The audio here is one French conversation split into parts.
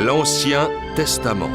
L'Ancien Testament.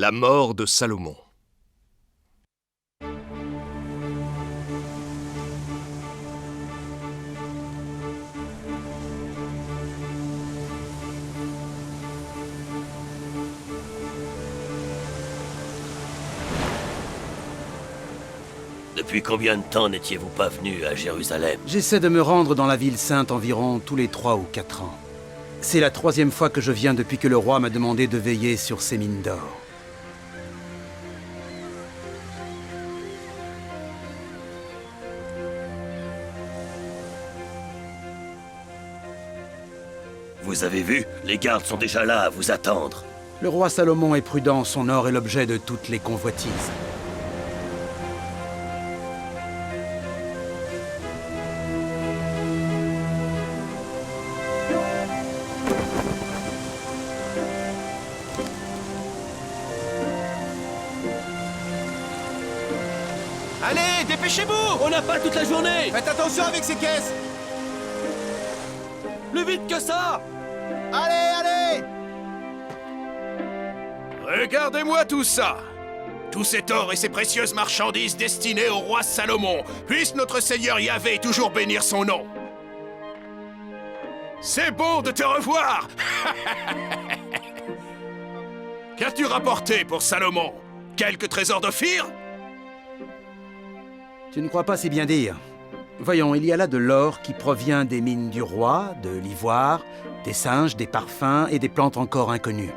La mort de Salomon. Depuis combien de temps n'étiez-vous pas venu à Jérusalem? J'essaie de me rendre dans la ville sainte environ tous les 3 ou 4 ans. C'est la 3e fois que je viens depuis que le roi m'a demandé de veiller sur ces mines d'or. Vous avez vu? Les gardes sont déjà là à vous attendre. Le roi Salomon est prudent, son or est l'objet de toutes les convoitises. Allez, dépêchez-vous! On n'a pas toute la journée! Faites attention avec ces caisses! Plus vite que ça! Allez! Regardez-moi tout ça! Tout cet or et ces précieuses marchandises destinées au roi Salomon, puisse notre Seigneur Yahvé toujours bénir son nom. C'est bon de te revoir! Qu'as-tu rapporté pour Salomon? Quelques trésors d'Ophir? Tu ne crois pas si bien dire. Voyons, il y a là de l'or qui provient des mines du roi, de l'ivoire, des singes, des parfums et des plantes encore inconnues.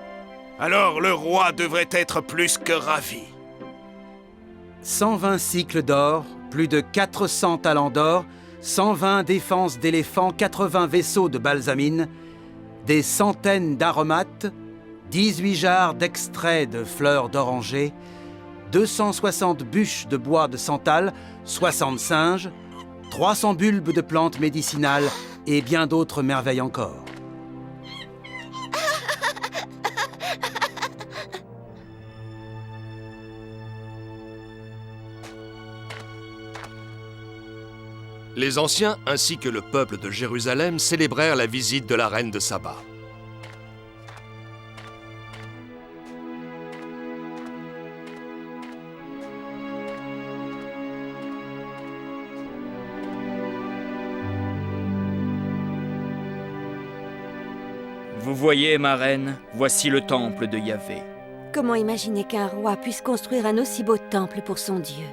Alors le roi devrait être plus que ravi. 120 cycles d'or, plus de 400 talents d'or, 120 défenses d'éléphants, 80 vaisseaux de balsamine, des centaines d'aromates, 18 jarres d'extrait de fleurs d'oranger, 260 bûches de bois de santal, 60 singes, 300 bulbes de plantes médicinales et bien d'autres merveilles encore. Les anciens ainsi que le peuple de Jérusalem célébrèrent la visite de la reine de Saba. Vous voyez, ma reine, voici le temple de Yahvé. Comment imaginer qu'un roi puisse construire un aussi beau temple pour son Dieu?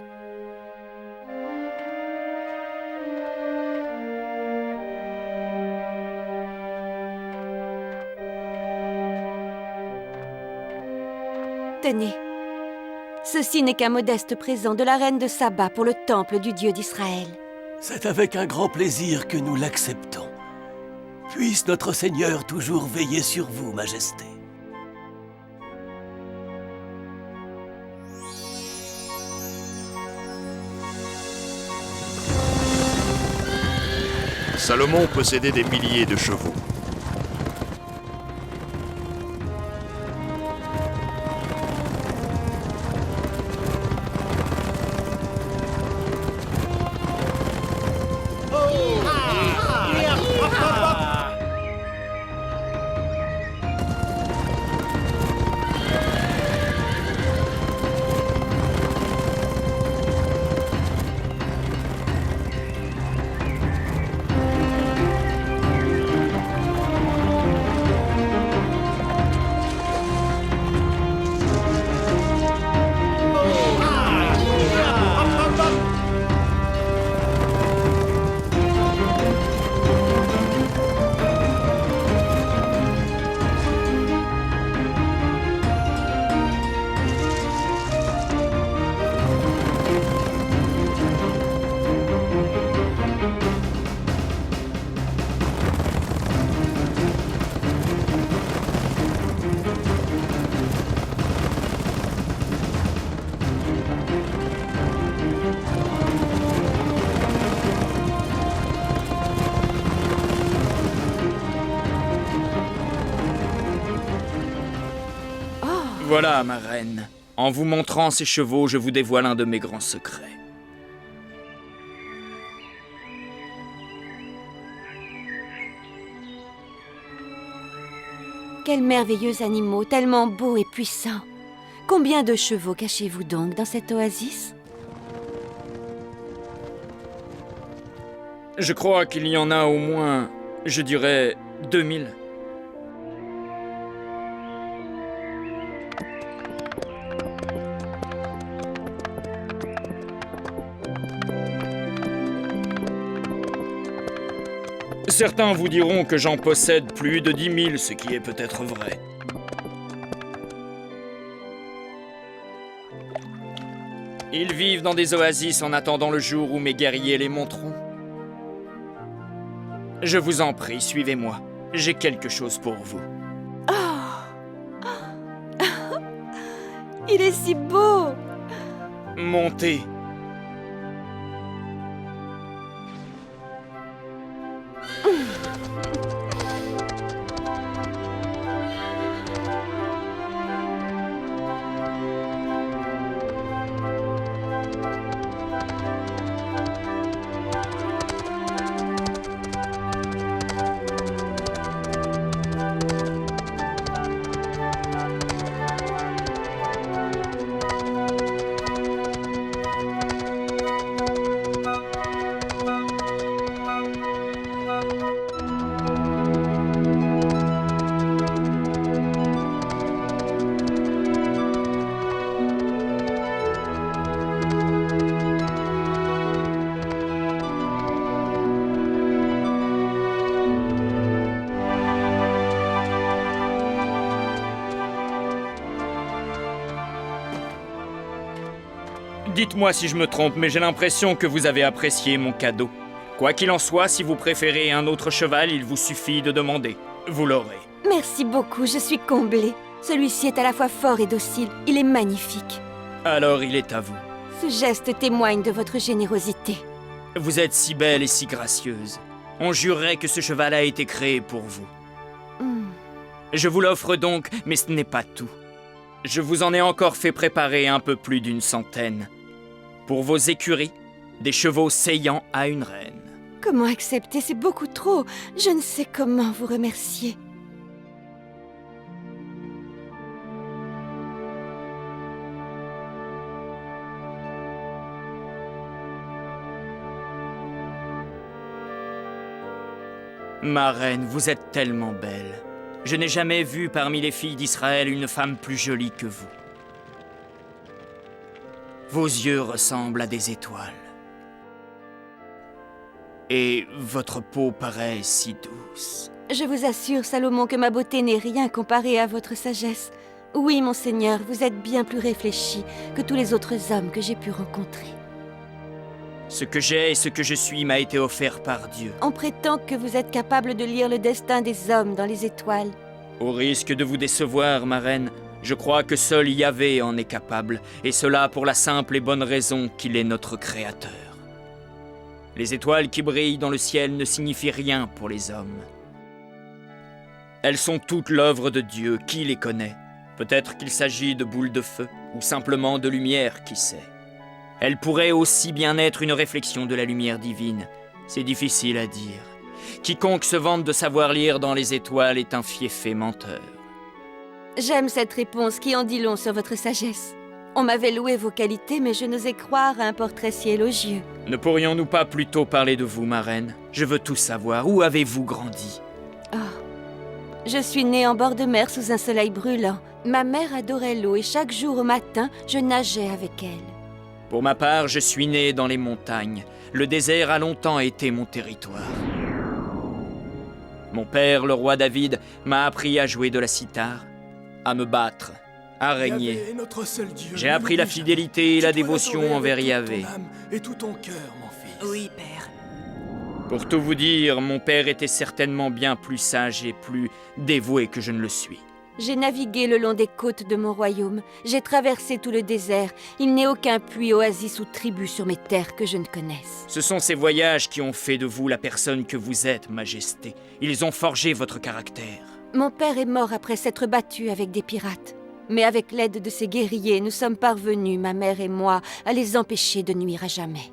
Tenez, ceci n'est qu'un modeste présent de la reine de Saba pour le temple du Dieu d'Israël. C'est avec un grand plaisir que nous l'acceptons. Puisse notre Seigneur toujours veiller sur vous, Majesté. Salomon possédait des milliers de chevaux. Voilà, ma reine. En vous montrant ces chevaux, je vous dévoile un de mes grands secrets. Quels merveilleux animaux, tellement beaux et puissants. Combien de chevaux cachez-vous donc dans cette oasis? Je crois qu'il y en a au moins, je dirais, 2000. Certains vous diront que j'en possède plus de 10 000, ce qui est peut-être vrai. Ils vivent dans des oasis en attendant le jour où mes guerriers les monteront. Je vous en prie, suivez-moi. J'ai quelque chose pour vous. Il est si beau! Montez. Dites-moi si je me trompe, mais j'ai l'impression que vous avez apprécié mon cadeau. Quoi qu'il en soit, si vous préférez un autre cheval, il vous suffit de demander. Vous l'aurez. Merci beaucoup, je suis comblée. Celui-ci est à la fois fort et docile. Il est magnifique. Alors il est à vous. Ce geste témoigne de votre générosité. Vous êtes si belle et si gracieuse. On jurerait que ce cheval a été créé pour vous. Je vous l'offre donc, mais ce n'est pas tout. Je vous en ai encore fait préparer un peu plus d'une centaine. Pour vos écuries, des chevaux saillants à une reine. Comment accepter? C'est beaucoup trop. Je ne sais comment vous remercier. Ma reine, vous êtes tellement belle. Je n'ai jamais vu parmi les filles d'Israël une femme plus jolie que vous. Vos yeux ressemblent à des étoiles. Et votre peau paraît si douce. Je vous assure, Salomon, que ma beauté n'est rien comparée à votre sagesse. Oui, mon Seigneur, vous êtes bien plus réfléchi que tous les autres hommes que j'ai pu rencontrer. Ce que j'ai et ce que je suis m'a été offert par Dieu. On prétend que vous êtes capable de lire le destin des hommes dans les étoiles. Au risque de vous décevoir, ma reine, je crois que seul Yahvé en est capable, et cela pour la simple et bonne raison qu'il est notre Créateur. Les étoiles qui brillent dans le ciel ne signifient rien pour les hommes. Elles sont toutes l'œuvre de Dieu, qui les connaît? Peut-être qu'il s'agit de boules de feu, ou simplement de lumière, qui sait. Elles pourraient aussi bien être une réflexion de la lumière divine. C'est difficile à dire. Quiconque se vante de savoir lire dans les étoiles est un fieffé menteur. J'aime cette réponse qui en dit long sur votre sagesse. On m'avait loué vos qualités, mais je n'osais croire à un portrait si élogieux. Ne pourrions-nous pas plutôt parler de vous, ma reine? Je veux tout savoir. Où avez-vous grandi? Je suis née en bord de mer sous un soleil brûlant. Ma mère adorait l'eau et chaque jour au matin, je nageais avec elle. Pour ma part, je suis né dans les montagnes. Le désert a longtemps été mon territoire. Mon père, le roi David, m'a appris à jouer de la cithare, à me battre, à régner. J'ai appris la fidélité et la dévotion envers Yahvé. Et tout ton cœur, mon fils. Oui, père. Pour tout vous dire, mon père était certainement bien plus sage et plus dévoué que je ne le suis. J'ai navigué le long des côtes de mon royaume. J'ai traversé tout le désert. Il n'est aucun puits, oasis ou tribu sur mes terres que je ne connaisse. Ce sont ces voyages qui ont fait de vous la personne que vous êtes, Majesté. Ils ont forgé votre caractère. Mon père est mort après s'être battu avec des pirates. Mais avec l'aide de ces guerriers, nous sommes parvenus, ma mère et moi, à les empêcher de nuire à jamais.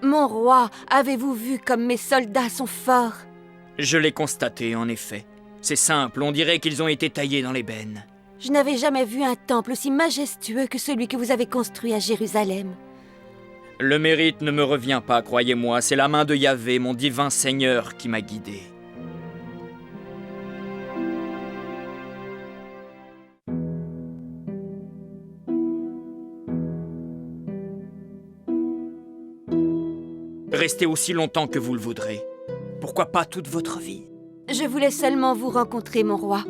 Mon roi, avez-vous vu comme mes soldats sont forts? Je l'ai constaté, en effet. C'est simple, on dirait qu'ils ont été taillés dans l'ébène. Je n'avais jamais vu un temple aussi majestueux que celui que vous avez construit à Jérusalem. Le mérite ne me revient pas, croyez-moi. C'est la main de Yahvé, mon divin Seigneur, qui m'a guidé. Restez aussi longtemps que vous le voudrez. Pourquoi pas toute votre vie? Je voulais seulement vous rencontrer, mon roi.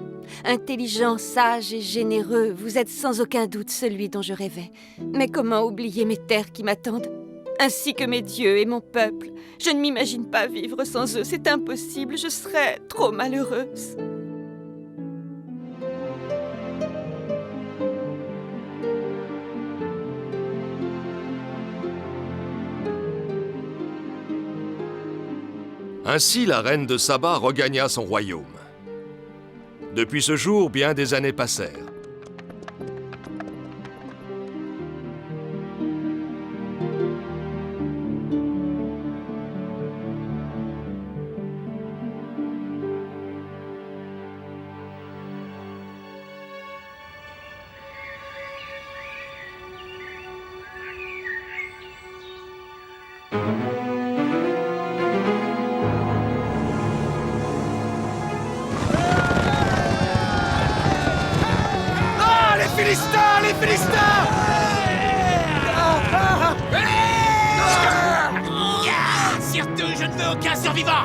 Intelligent, sage et généreux, vous êtes sans aucun doute celui dont je rêvais. Mais comment oublier mes terres qui m'attendent? Ainsi que mes dieux et mon peuple. Je ne m'imagine pas vivre sans eux, c'est impossible, je serais trop malheureuse. Ainsi, la reine de Saba regagna son royaume. Depuis ce jour, bien des années passèrent. Les Philistins! Surtout, je ne veux aucun survivant!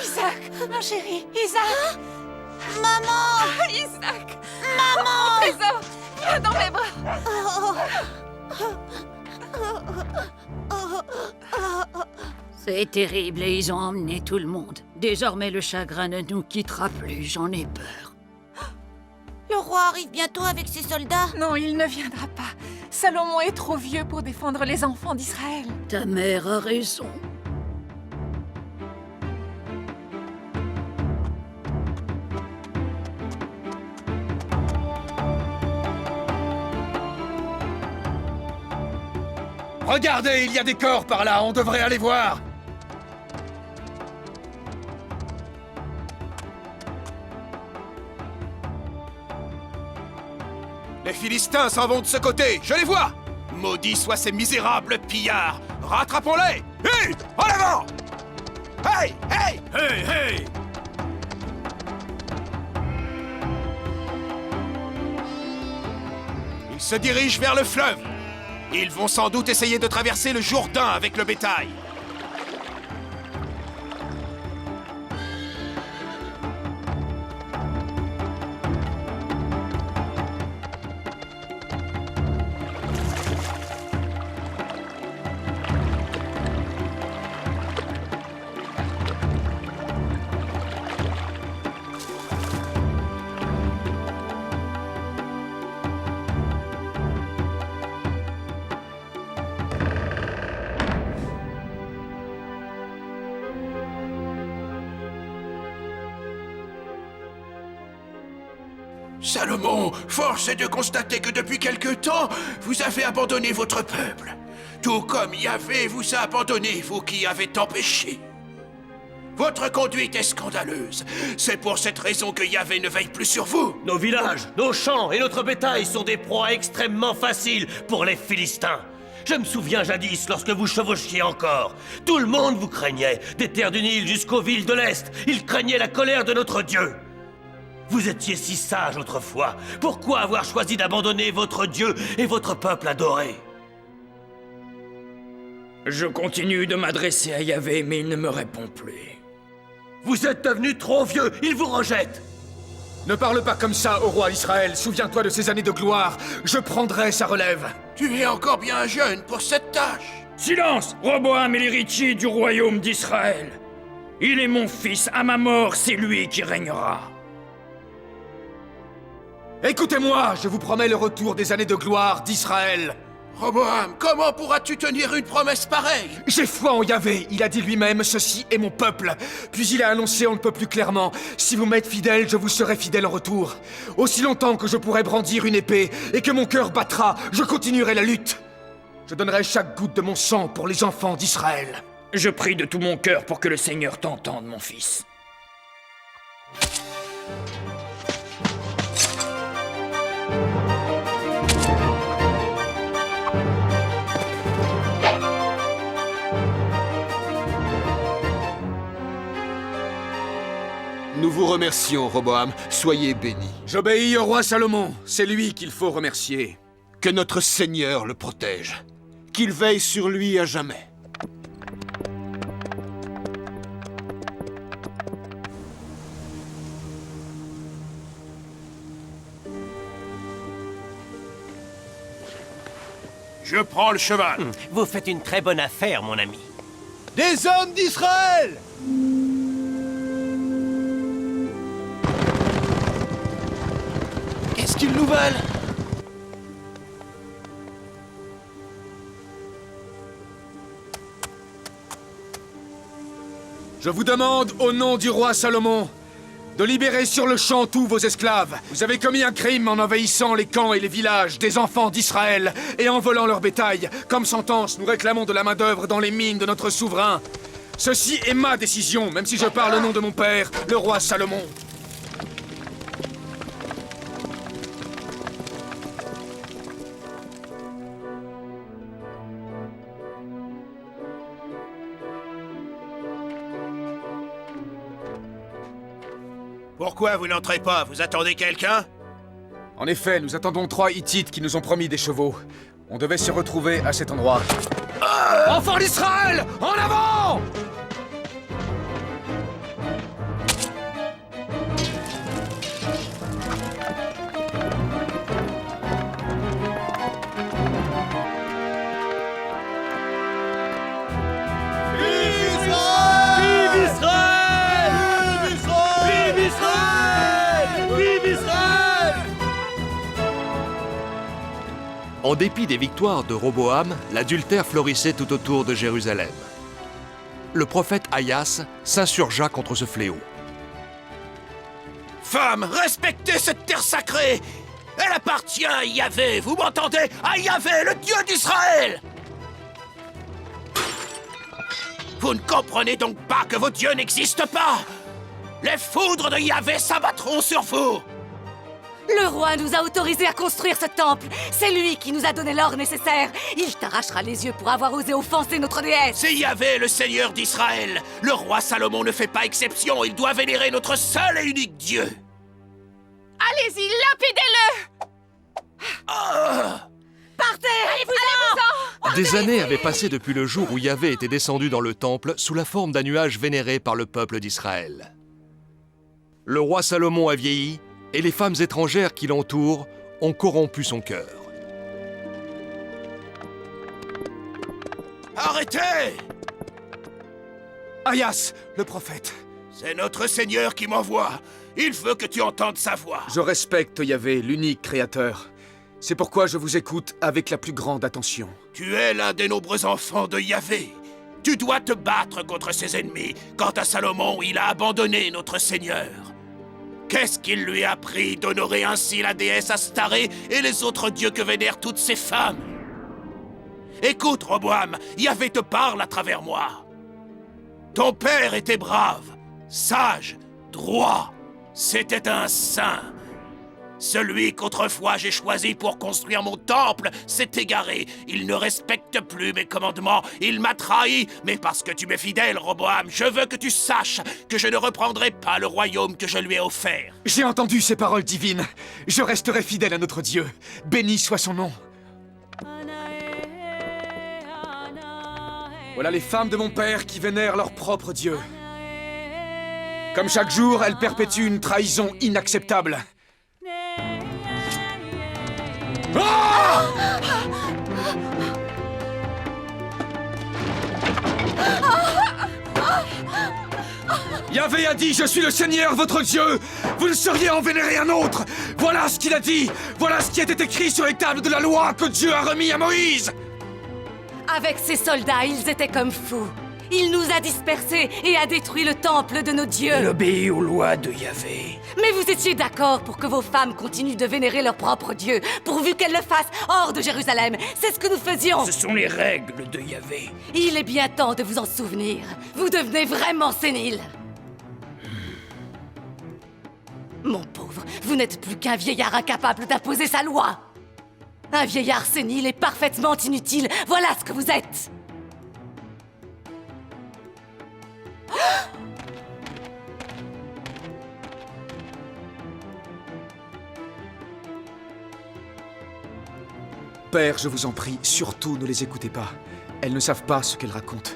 Isaac, mon chéri, Isaac! Maman! Isaac! Maman! Trésor, viens dans mes bras! C'est terrible et ils ont emmené tout le monde. Désormais, le chagrin ne nous quittera plus, j'en ai peur. Le roi arrive bientôt avec ses soldats? Non, il ne viendra pas. Salomon est trop vieux pour défendre les enfants d'Israël. Ta mère a raison. Regardez, il y a des corps par là, on devrait aller voir. Les Philistins s'en vont de ce côté, je les vois. Maudits soient ces misérables pillards. Rattrapons-les. Hé, en avant. Hey, hey, hey, hey. Ils se dirigent vers le fleuve. Ils vont sans doute essayer de traverser le Jourdain avec le bétail. Salomon, force est de constater que depuis quelque temps, vous avez abandonné votre peuple. Tout comme Yahvé vous a abandonné, vous qui avez tant péché. Votre conduite est scandaleuse. C'est pour cette raison que Yahvé ne veille plus sur vous. Nos villages, nos champs et notre bétail sont des proies extrêmement faciles pour les Philistins. Je me souviens jadis, lorsque vous chevauchiez encore. Tout le monde vous craignait, des terres du Nil jusqu'aux villes de l'Est. Ils craignaient la colère de notre Dieu. Vous étiez si sage autrefois. Pourquoi avoir choisi d'abandonner votre Dieu et votre peuple adoré? Je continue de m'adresser à Yahvé, mais il ne me répond plus. Vous êtes devenu trop vieux, il vous rejette. Ne parle pas comme ça au roi Israël. Souviens-toi de ces années de gloire. Je prendrai sa relève. Tu es encore bien jeune pour cette tâche. Silence, Roboam est l'héritier du royaume d'Israël. Il est mon fils, à ma mort, c'est lui qui régnera. Écoutez-moi, je vous promets le retour des années de gloire d'Israël. Roboam, comment pourras-tu tenir une promesse pareille? J'ai foi en Yahvé, il a dit lui-même, ceci est mon peuple. Puis il a annoncé on ne peut plus clairement, si vous m'êtes fidèle, je vous serai fidèle en retour. Aussi longtemps que je pourrai brandir une épée et que mon cœur battra, je continuerai la lutte. Je donnerai chaque goutte de mon sang pour les enfants d'Israël. Je prie de tout mon cœur pour que le Seigneur t'entende, mon fils. Nous vous remercions, Roboam. Soyez béni. J'obéis au roi Salomon, c'est lui qu'il faut remercier. Que notre Seigneur le protège. Qu'il veille sur lui à jamais. Je prends le cheval. Vous faites une très bonne affaire, mon ami. Des hommes d'Israël! Qu'est-ce qu'ils nous veulent? Je vous demande, au nom du roi Salomon, de libérer sur le champ tous vos esclaves. Vous avez commis un crime en envahissant les camps et les villages des enfants d'Israël et en volant leur bétail. Comme sentence, nous réclamons de la main-d'œuvre dans les mines de notre souverain. Ceci est ma décision, même si je parle au nom de mon père, le roi Salomon. Pourquoi vous n'entrez pas? Vous attendez quelqu'un? En effet, nous attendons 3 Hittites qui nous ont promis des chevaux. On devait se retrouver à cet endroit. Enfants d'Israël, en avant! En dépit des victoires de Roboam, l'adultère florissait tout autour de Jérusalem. Le prophète Ahias s'insurgea contre ce fléau. Femmes, respectez cette terre sacrée! Elle appartient à Yahvé, vous m'entendez? À Yahvé, le Dieu d'Israël! Vous ne comprenez donc pas que vos dieux n'existent pas? Les foudres de Yahvé s'abattront sur vous! Le roi nous a autorisés à construire ce temple. C'est lui qui nous a donné l'or nécessaire. Il t'arrachera les yeux pour avoir osé offenser notre déesse. C'est Yahvé, le Seigneur d'Israël. Le roi Salomon ne fait pas exception. Il doit vénérer notre seul et unique Dieu. Allez-y, lapidez-le! Partez! Allez-vous-en! Des années avaient passé depuis le jour où Yahvé était descendu dans le temple sous la forme d'un nuage vénéré par le peuple d'Israël. Le roi Salomon a vieilli, et les femmes étrangères qui l'entourent ont corrompu son cœur. Arrêtez! Ahias, le prophète. C'est notre Seigneur qui m'envoie. Il veut que tu entendes sa voix. Je respecte Yahvé, l'unique créateur. C'est pourquoi je vous écoute avec la plus grande attention. Tu es l'un des nombreux enfants de Yahvé. Tu dois te battre contre ses ennemis. Quant à Salomon, il a abandonné notre Seigneur. Qu'est-ce qu'il lui a pris d'honorer ainsi la déesse Astaré et les autres dieux que vénèrent toutes ces femmes? Écoute, Roboam, Yahvé te parle à travers moi. Ton père était brave, sage, droit. C'était un saint. Celui qu'autrefois j'ai choisi pour construire mon temple s'est égaré. Il ne respecte plus mes commandements. Il m'a trahi. Mais parce que tu m'es fidèle, Roboam, je veux que tu saches que je ne reprendrai pas le royaume que je lui ai offert. J'ai entendu ces paroles divines. Je resterai fidèle à notre Dieu. Béni soit son nom. Voilà les femmes de mon père qui vénèrent leur propre Dieu. Comme chaque jour, elles perpétuent une trahison inacceptable. Yahvé a dit, je suis le Seigneur, votre Dieu. Vous ne sauriez en vénérer un autre. Voilà ce qu'il a dit. Voilà ce qui était écrit sur les tables de la loi que Dieu a remis à Moïse. Avec ses soldats, ils étaient comme fous. Il nous a dispersés et a détruit le temple de nos dieux. Il obéit aux lois de Yahvé. Mais vous étiez d'accord pour que vos femmes continuent de vénérer leur propre Dieu, pourvu qu'elles le fassent hors de Jérusalem. C'est ce que nous faisions. Ce sont les règles de Yahvé. Il est bien temps de vous en souvenir. Vous devenez vraiment sénile. Mon pauvre, vous n'êtes plus qu'un vieillard incapable d'imposer sa loi. Un vieillard sénile et parfaitement inutile. Voilà ce que vous êtes. Père, je vous en prie, surtout ne les écoutez pas. Elles ne savent pas ce qu'elles racontent.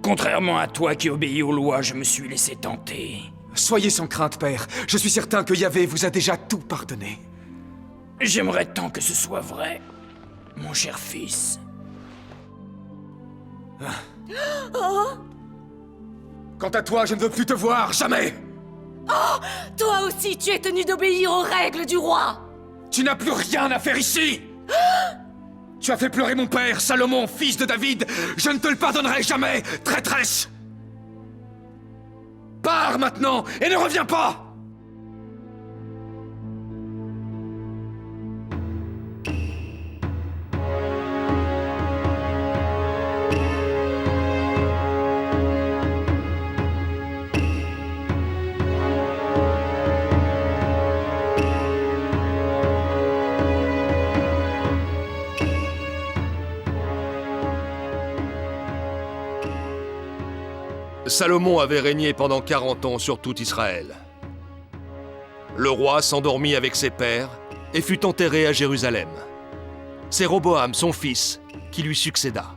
Contrairement à toi qui obéis aux lois, je me suis laissé tenter. Soyez sans crainte, Père. Je suis certain que Yahvé vous a déjà tout pardonné. J'aimerais tant que ce soit vrai, mon cher fils. Quant à toi, je ne veux plus te voir, jamais! Toi aussi, tu es tenu d'obéir aux règles du roi. Tu n'as plus rien à faire ici! Tu as fait pleurer mon père, Salomon, fils de David. Je ne te le pardonnerai jamais, traîtresse! Pars maintenant et ne reviens pas! Salomon avait régné pendant 40 ans sur tout Israël. Le roi s'endormit avec ses pères et fut enterré à Jérusalem. C'est Roboam, son fils, qui lui succéda.